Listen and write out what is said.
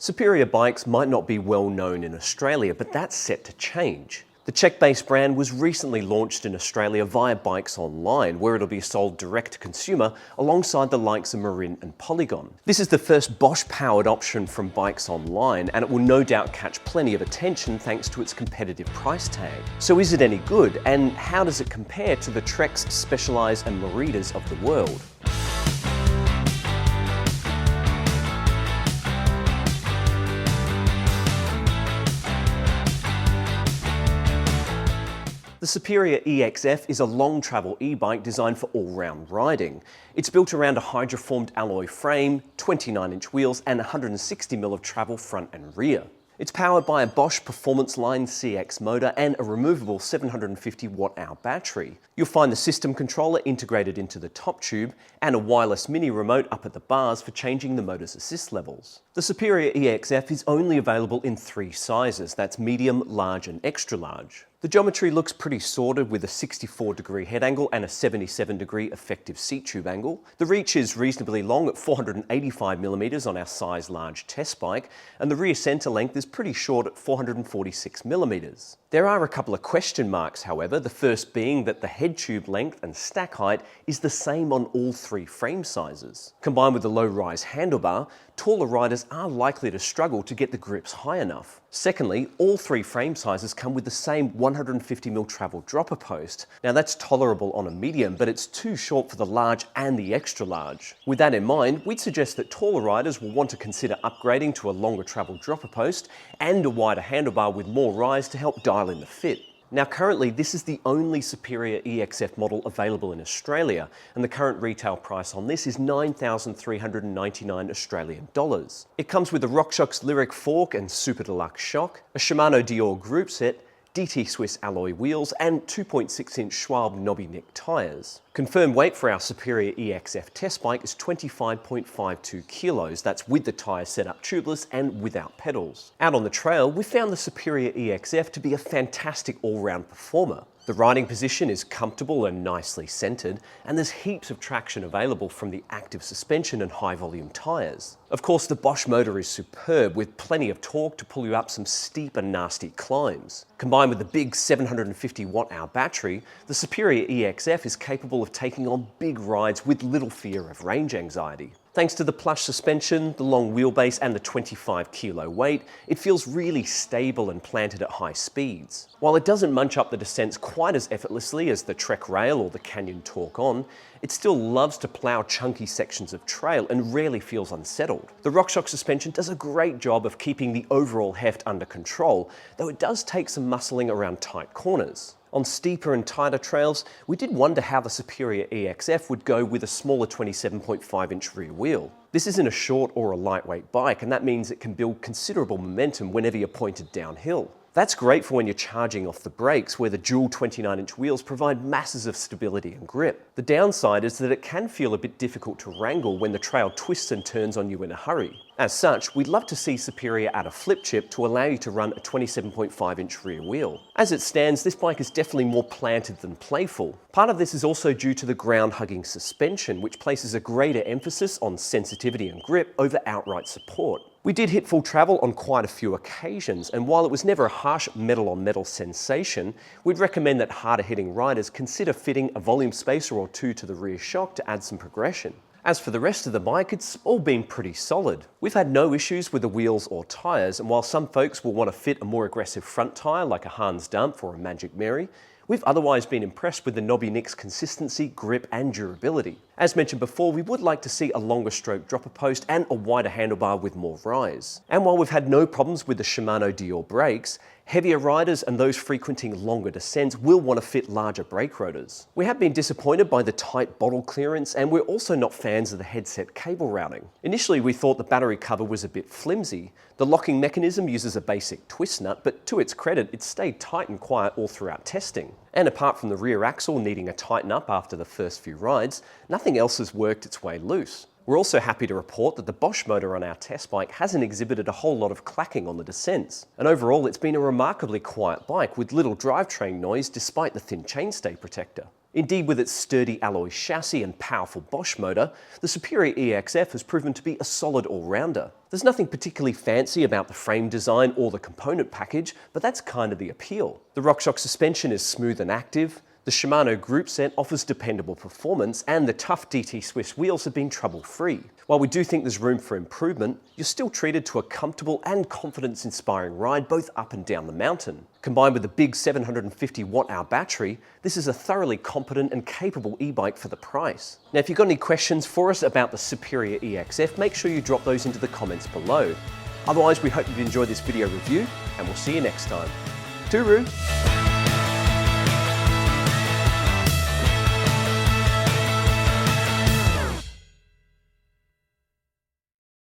Superior bikes might not be well known in Australia, but that's set to change. The Czech-based brand was recently launched in Australia via BikesOnline, where it'll be sold direct to consumer alongside the likes of Marin and Polygon. This is the first Bosch-powered option from BikesOnline, and it will no doubt catch plenty of attention thanks to its competitive price tag. So is it any good, and how does it compare to the Treks, Specialized and Meridas of the world? The Superior eXF is a long-travel e-bike designed for all-round riding. It's built around a hydroformed alloy frame, 29-inch wheels and 160mm of travel front and rear. It's powered by a Bosch Performance Line CX motor and a removable 750 watt-hour battery. You'll find the system controller integrated into the top tube and a wireless mini remote up at the bars for changing the motor's assist levels. The Superior eXF is only available in 3 sizes, that's medium, large and extra large. The geometry looks pretty sorted with a 64-degree head angle and a 77-degree effective seat tube angle. The reach is reasonably long at 485mm on our size large test bike, and the rear centre length is pretty short at 446mm. There are a couple of question marks, however, the first being that the head tube length and stack height is the same on all 3 frame sizes. Combined with the low-rise handlebar, taller riders are likely to struggle to get the grips high enough. Secondly, all 3 frame sizes come with the same 150mm travel dropper post. Now that's tolerable on a medium, but it's too short for the large and the extra large. With that in mind, we'd suggest that taller riders will want to consider upgrading to a longer travel dropper post and a wider handlebar with more rise to help dial in the fit. Now currently this is the only Superior eXF model available in Australia, and the current retail price on this is 9,399 Australian dollars. It comes with a RockShox Lyric fork and Super Deluxe shock, a Shimano Dior group set, DT Swiss alloy wheels and 2.6-inch Schwalbe knobby neck tyres. Confirmed weight for our Superior eXF test bike is 25.52 kilos. That's with the tyres set up tubeless and without pedals. Out on the trail, we found the Superior eXF to be a fantastic all-round performer. The riding position is comfortable and nicely centered, and there's heaps of traction available from the active suspension and high-volume tyres. Of course, the Bosch motor is superb, with plenty of torque to pull you up some steep and nasty climbs. Combined with the big 750 watt-hour battery, the Superior eXF is capable of taking on big rides with little fear of range anxiety. Thanks to the plush suspension, the long wheelbase and the 25-kilo weight, it feels really stable and planted at high speeds. While it doesn't munch up the descents quite as effortlessly as the Trek Rail or the Canyon Torque-On, it still loves to plough chunky sections of trail and rarely feels unsettled. The RockShox suspension does a great job of keeping the overall heft under control, though it does take some muscling around tight corners. On steeper and tighter trails, we did wonder how the Superior eXF would go with a smaller 27.5-inch rear wheel. This isn't a short or a lightweight bike, and that means it can build considerable momentum whenever you're pointed downhill. That's great for when you're charging off the brakes, where the dual 29-inch wheels provide masses of stability and grip. The downside is that it can feel a bit difficult to wrangle when the trail twists and turns on you in a hurry. As such, we'd love to see Superior add a flip chip to allow you to run a 27.5-inch rear wheel. As it stands, this bike is definitely more planted than playful. Part of this is also due to the ground-hugging suspension, which places a greater emphasis on sensitivity and grip over outright support. We did hit full travel on quite a few occasions, and while it was never a harsh metal-on-metal sensation, we'd recommend that harder-hitting riders consider fitting a volume spacer or 2 to the rear shock to add some progression. As for the rest of the bike, it's all been pretty solid. We've had no issues with the wheels or tyres, and while some folks will want to fit a more aggressive front tyre like a Hans Dump or a Magic Mary, we've otherwise been impressed with the knobby neck's consistency, grip and durability. As mentioned before, we would like to see a longer stroke dropper post and a wider handlebar with more rise. And while we've had no problems with the Shimano Dior brakes, heavier riders and those frequenting longer descents will want to fit larger brake rotors. We have been disappointed by the tight bottle clearance, and we're also not fans of the headset cable routing. Initially, we thought the battery cover was a bit flimsy. The locking mechanism uses a basic twist nut, but to its credit, it stayed tight and quiet all throughout testing. And apart from the rear axle needing a tighten up after the first few rides, nothing else has worked its way loose. We're also happy to report that the Bosch motor on our test bike hasn't exhibited a whole lot of clacking on the descents. And overall, it's been a remarkably quiet bike with little drivetrain noise despite the thin chainstay protector. Indeed, with its sturdy alloy chassis and powerful Bosch motor, the superior eXF has proven to be a solid all-rounder. There's nothing particularly fancy about the frame design or the component package, but that's kind of the appeal. The RockShox suspension is smooth and active, the Shimano group set offers dependable performance, and the tough DT Swiss wheels have been trouble-free. While we do think there's room for improvement, you're still treated to a comfortable and confidence-inspiring ride both up and down the mountain. Combined with a big 750 watt-hour battery, this is a thoroughly competent and capable e-bike for the price. Now, if you've got any questions for us about the superior eXF, make sure you drop those into the comments below. Otherwise, we hope you've enjoyed this video review, and we'll see you next time. Tooroo!